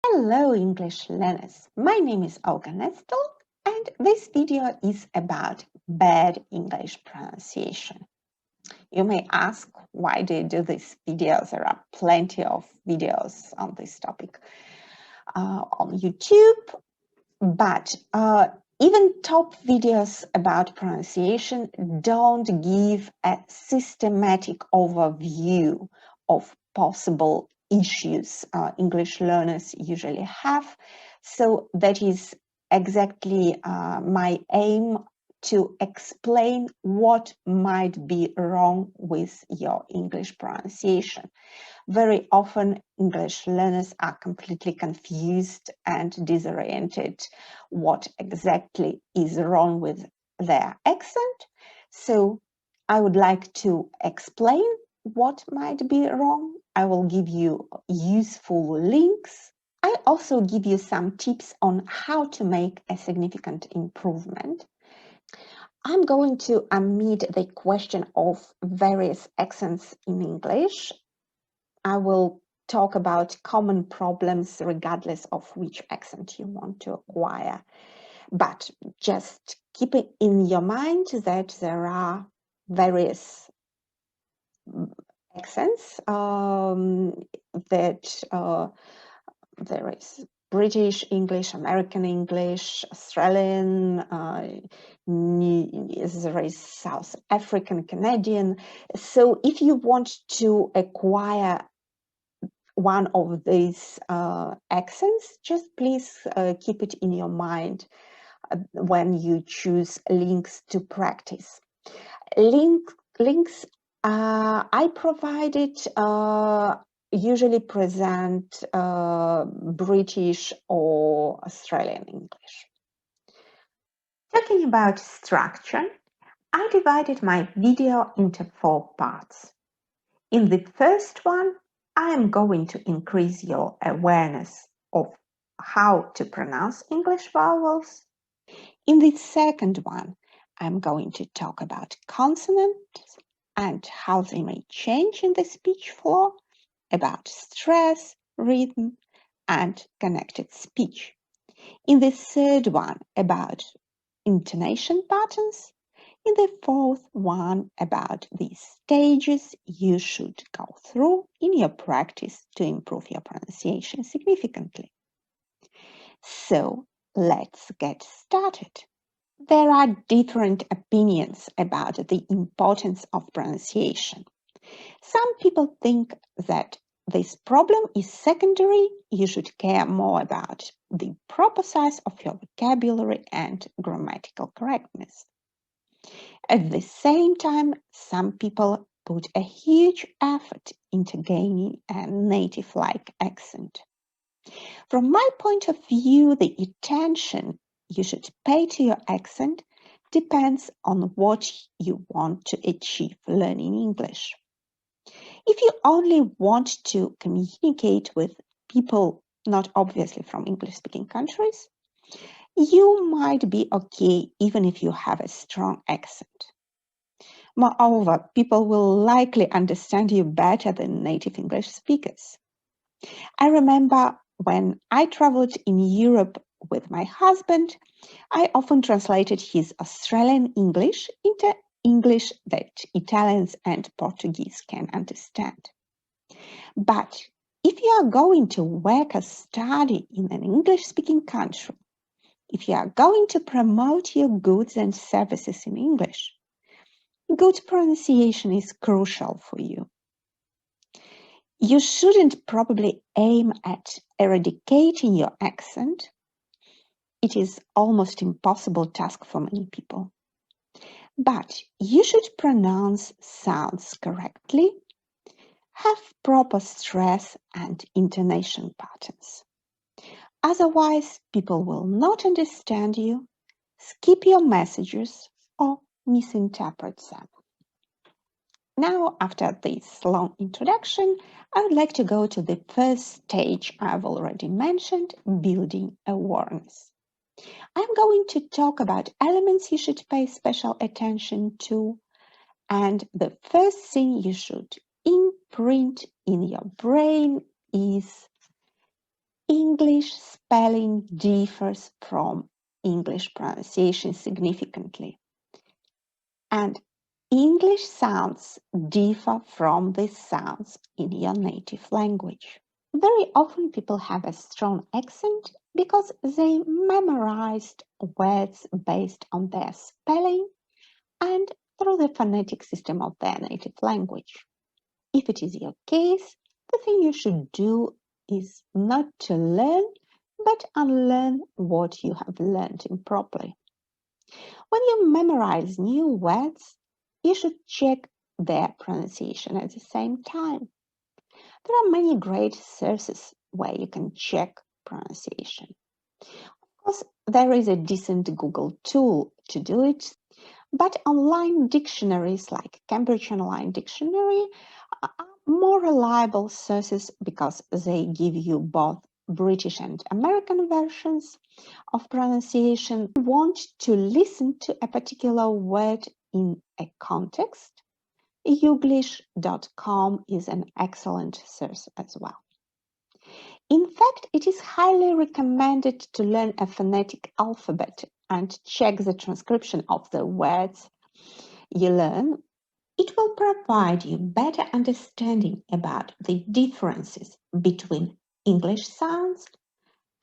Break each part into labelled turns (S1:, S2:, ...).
S1: Hello English learners, my name is Olga Nestel and this video is about bad English pronunciation. You may ask, why do you do these videos? There are plenty of videos on this topic on YouTube, but even top videos about pronunciation don't give a systematic overview of possible issues English learners usually have. So that is exactly my aim, to explain what might be wrong with your English pronunciation. Very often English learners are completely confused and disoriented what exactly is wrong with their accent. So I would like to explain what might be wrong. I will give you useful links. I also give you some tips on how to make a significant improvement. I'm going to omit the question of various accents in English. I will talk about common problems regardless of which accent you want to acquire. But just keep it in your mind that there are various accents, that there is British English, American English, Australian, there is South African, Canadian. So if you want to acquire one of these accents, just please keep it in your mind when you choose links to practice. Links I provided usually present British or Australian English. Talking about structure, I divided my video into 4 parts. In the first one, I am going to increase your awareness of how to pronounce English vowels. In the second one, I'm going to talk about consonants and how they may change in the speech flow, about stress, rhythm, and connected speech. In the third one, about intonation patterns. In the fourth one, about the stages you should go through in your practice to improve your pronunciation significantly. So let's get started. There are different opinions about the importance of pronunciation. Some people think that this problem is secondary. You should care more about the proper size of your vocabulary and grammatical correctness. At the same time, some people put a huge effort into gaining a native-like accent. From my point of view, the attention you should pay to your accent depends on what you want to achieve learning English. If you only want to communicate with people not obviously from English-speaking countries, you might be okay even if you have a strong accent. Moreover, people will likely understand you better than native English speakers. I remember when I traveled in Europe with my husband, I often translated his Australian English into English that Italians and Portuguese can understand. But if you are going to work or study in an English-speaking country, if you are going to promote your goods and services in English, good pronunciation is crucial for you. You shouldn't probably aim at eradicating your accent. It is almost impossible task for many people. But you should pronounce sounds correctly, have proper stress and intonation patterns. Otherwise, people will not understand you, skip your messages, or misinterpret them. Now, after this long introduction, I would like to go to the first stage I've already mentioned, building awareness. I'm going to talk about elements you should pay special attention to, and the first thing you should imprint in your brain is English spelling differs from English pronunciation significantly, and English sounds differ from the sounds in your native language. Very often people have a strong accent because they memorized words based on their spelling and through the phonetic system of their native language. If it is your case, the thing you should do is not to learn, but unlearn what you have learned improperly. When you memorize new words, you should check their pronunciation at the same time. There are many great sources where you can check pronunciation. Of course, there is a decent Google tool to do it, but online dictionaries like Cambridge Online Dictionary are more reliable sources because they give you both British and American versions of pronunciation. If you want to listen to a particular word in a context, youglish.com is an excellent source as well. In fact, it is highly recommended to learn a phonetic alphabet and check the transcription of the words you learn. It will provide you better understanding about the differences between English sounds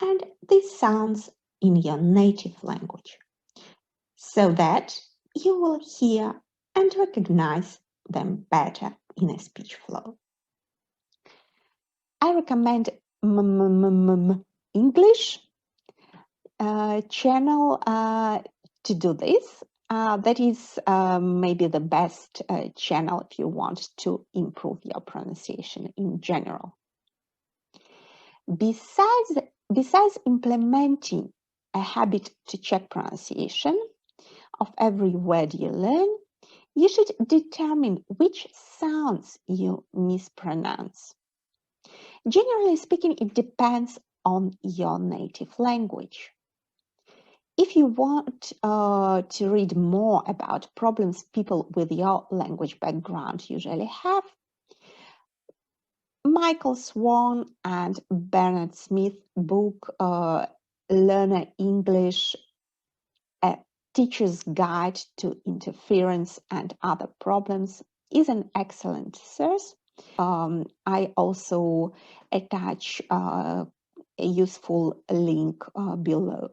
S1: and the sounds in your native language, so that you will hear and recognize them better in a speech flow. I recommend English channel to do this. That is maybe the best channel if you want to improve your pronunciation in general. Besides implementing a habit to check pronunciation of every word you learn, you should determine which sounds you mispronounce. Generally speaking, it depends on your native language. If you want to read more about problems people with your language background usually have, Michael Swan and Bernard Smith book Learner English, A Teacher's Guide to Interference and Other Problems is an excellent source. I also attach a useful link below.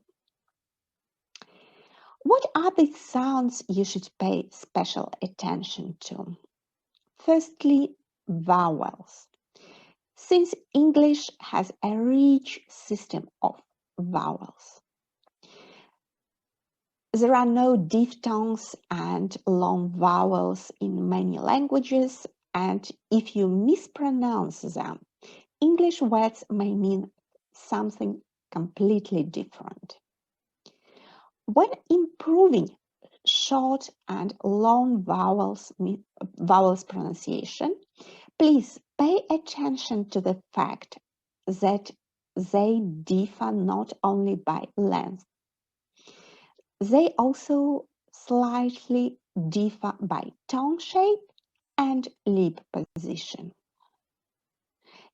S1: What are the sounds you should pay special attention to? Firstly, vowels. Since English has a rich system of vowels, there are no diphthongs and long vowels in many languages, and if you mispronounce them, English words may mean something completely different. When improving short and long vowels pronunciation, please pay attention to the fact that they differ not only by length, they also slightly differ by tongue shape and lip position.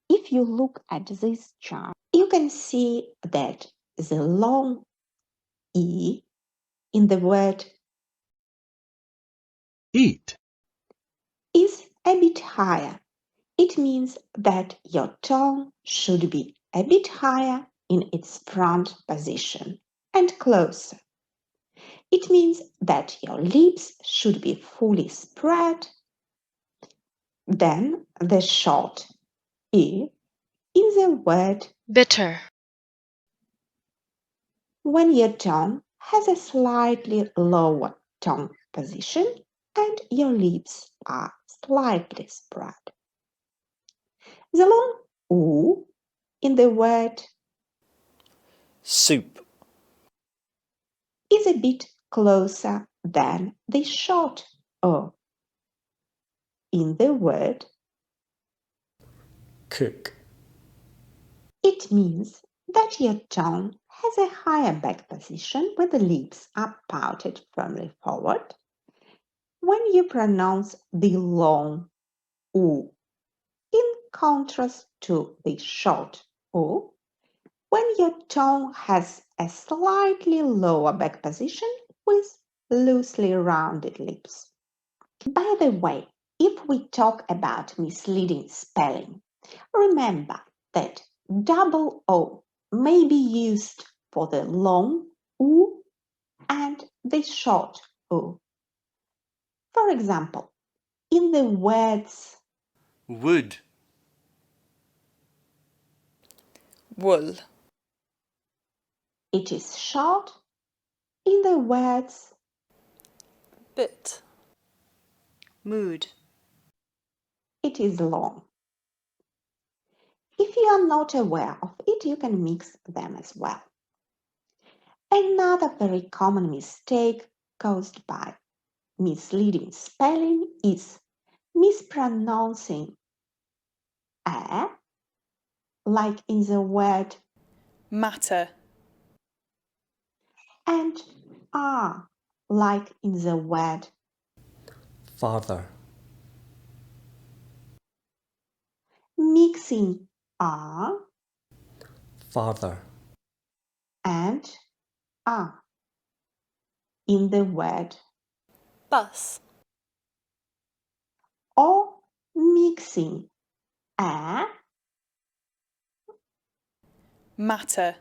S1: If you look at this chart, you can see that the long E in the word
S2: eat
S1: is a bit higher. It means that your tongue should be a bit higher in its front position and closer. It means that your lips should be fully spread. Then the short E in the word
S3: bitter,
S1: when your tongue has a slightly lower tongue position and your lips are slightly spread. The long U in the word
S4: soup,
S1: is a bit closer than the short O in the word.
S4: cook,
S1: It means that your tongue has a higher back position where the lips are pouted firmly forward when you pronounce the long U, in contrast to the short U, when your tongue has a slightly lower back position with loosely rounded lips. By the way, if we talk about misleading spelling, remember that double O may be used for the long U and the short U. For example, in the words
S2: wood,
S3: wool,
S1: it is short, in the words
S3: bit,
S2: mood,
S1: it is long. If you are not aware of it, you can mix them as well. Another very common mistake caused by misleading spelling is mispronouncing a, like in the word
S3: matter,
S1: and r, like in the word
S4: father,
S1: mixing r
S4: father,
S1: and r in the word
S3: bus,
S1: or mixing a
S3: matter,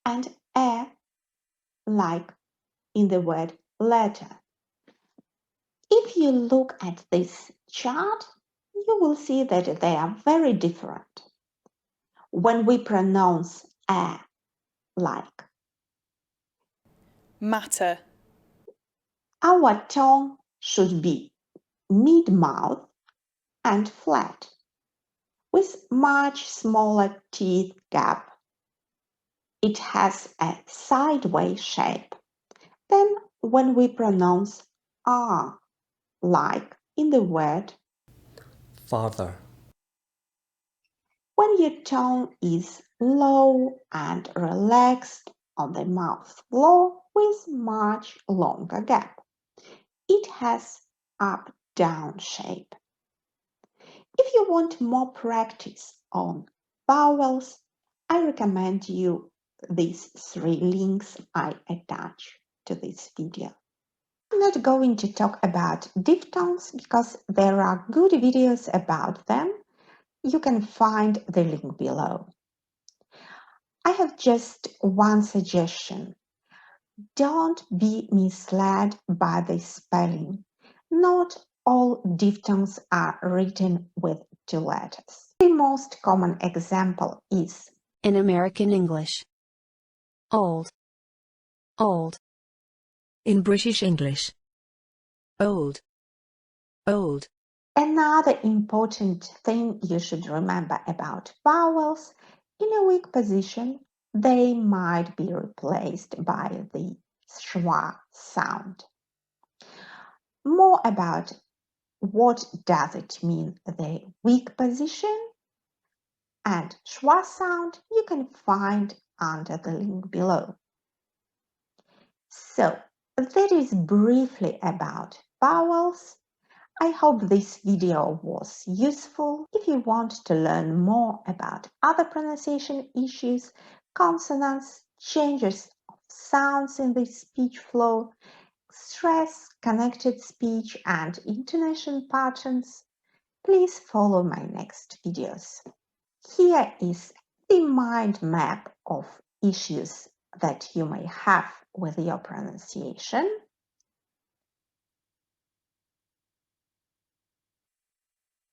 S1: and a like in the word letter. If you look at this chart, you will see that they are very different. When we pronounce a like,
S3: matter,
S1: our tongue should be mid-mouth and flat, with much smaller teeth gap. It has a sideways shape. Then when we pronounce r, like in the word,
S4: father,
S1: when your tongue is low and relaxed on the mouth floor with much longer gap, it has up-down shape. If you want more practice on vowels, I recommend you these 3 links I attach to this video. I'm not going to talk about diphthongs because there are good videos about them. You can find the link below. I have just one suggestion. Don't be misled by the spelling. Not all diphthongs are written with 2 letters. The most common example is
S5: in American English, old, old. In British English, old, old.
S1: another important thing you should remember about vowels. In a weak position, they might be replaced by the schwa sound. More about what does it mean, the weak position and schwa sound, you can find under the link below. So, that is briefly about vowels. I hope this video was useful. If you want to learn more about other pronunciation issues, consonants, changes of sounds in the speech flow, stress, connected speech, and intonation patterns, please follow my next videos. Here is the mind map of issues that you may have with your pronunciation.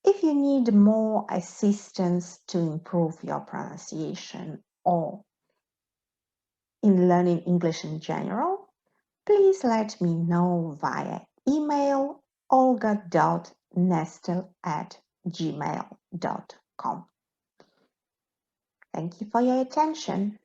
S1: If you need more assistance to improve your pronunciation or in learning English in general, please let me know via email olga.nestel@gmail.com. Thank you for your attention.